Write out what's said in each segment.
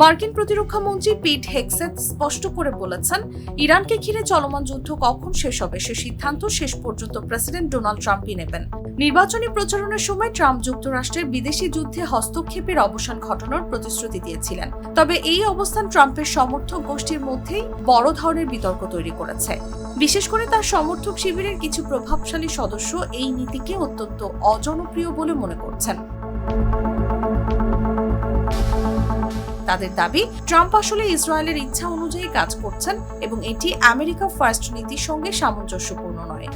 মার্কিন প্রতিরক্ষা মন্ত্রী পিট হেগসেথ স্পষ্ট করে বলেছেন, ইরানকে ঘিরে চলমান যুদ্ধ কখন শেষ হবে সে সিদ্ধান্ত শেষ পর্যন্ত প্রেসিডেন্ট ডোনাল্ড ট্রাম্পই নেবেন। নির্বাচনী প্রচারণার সময় ট্রাম্প যুক্তরাষ্ট্রের বিদেশি যুদ্ধে হস্তক্ষেপের অবসান ঘটানোর প্রতিশ্রুতি দিয়েছিলেন। তবে এই অবস্থান ট্রাম্পের সমর্থক গোষ্ঠীর মধ্যেই বড় ধরনের বিতর্ক তৈরি করেছে। বিশেষ করে তার সমর্থক শিবিরের কিছু প্রভাবশালী সদস্য এই নীতিকে অত্যন্ত অজনপ্রিয় বলে মনে করছেন। তাদের দাবি, ট্রাম্প আসলে ইসরায়েলের ইচ্ছা অনুযায়ী কাজ করছেন এবং এটি আমেরিকা ফার্স্ট নীতির সঙ্গে সামঞ্জস্যপূর্ণ নয়।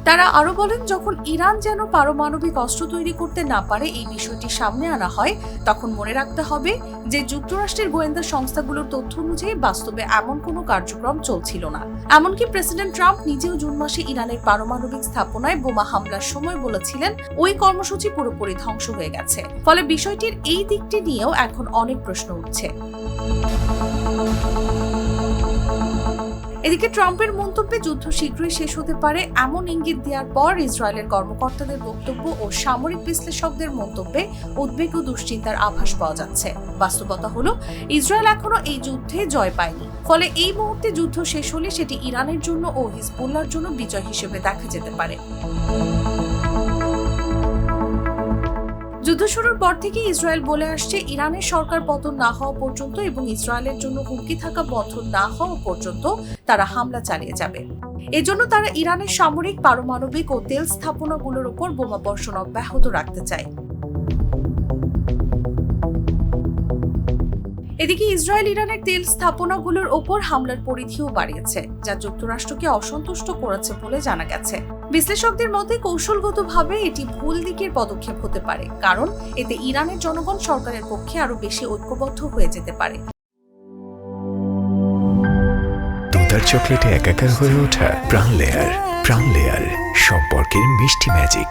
তারা আরো বলেন, যখন ইরান যেন পারমাণবিক অস্ত্র তৈরি করতে না পারে এই বিষয়টি সামনে আনা হয়, তখন মনে রাখতে হবে যে যুক্তরাষ্ট্রের গোয়েন্দা সংস্থাগুলোর তথ্য অনুযায়ী বাস্তবে এমন কোনো কার্যক্রম চলছিল না। এমনকি প্রেসিডেন্ট ট্রাম্প নিজেও জুন মাসে ইরানের পারমাণবিক স্থাপনায় বোমা হামলার সময় বলেছিলেন ওই কর্মসূচি পুরোপুরি ধ্বংস হয়ে গেছে। ফলে বিষয়টির এই দিকটি নিয়েও এখন অনেক প্রশ্ন উঠছে। এদিকে ট্রাম্পের মন্তব্যে যুদ্ধ শীঘ্রই শেষ হতে পারে এমন ইঙ্গিত দেওয়ার পর ইসরায়েলের কর্মকর্তাদের বক্তব্য ও সামরিক বিশ্লেষকদের মন্তব্যে উদ্বেগ ও দুশ্চিন্তার আভাস পাওয়া যাচ্ছে। বাস্তবতা হলো, ইসরায়েল এখনো এই যুদ্ধে জয় পায়নি। ফলে এই মুহূর্তে যুদ্ধ শেষ হলে সেটি ইরানের জন্য ও হিজবুল্লাহর জন্য বিজয় হিসেবে দেখা যেতে পারে। যুদ্ধ শুরুর পর থেকে ইসরায়েল বলে আসছে, ইরানের সরকার পতন না হওয়া পর্যন্ত এবং ইসরায়েলের জন্য হুমকি থাকা বন্ধ না হওয়া পর্যন্ত তারা হামলা চালিয়ে যাবে। এজন্য তারা ইরানের সামরিক, পারমাণবিক ও তেল স্থাপনাগুলোর উপর বোমা বর্ষণ অব্যাহত রাখতে চায়। এদিকে ইসরায়েল ইরানের তেল স্থাপনাগুলোর ওপর হামলার পরিধিও বাড়িয়েছে, যা যুক্তরাষ্ট্রকে অসন্তুষ্ট করেছে বলে জানা গেছে। বিশ্লেষকদের মতে কৌশলগতভাবে এটি ভুল দিকের পদক্ষেপ হতে পারে, কারণ এতে ইরানের জনগণ সরকারের পক্ষে আরো বেশি ঐক্যবদ্ধ হয়ে যেতে পারে। দুধার চকলেটে একাকার হয়ে ওঠা প্রাণ লেয়ার সম্পর্কের মিষ্টি ম্যাজিক।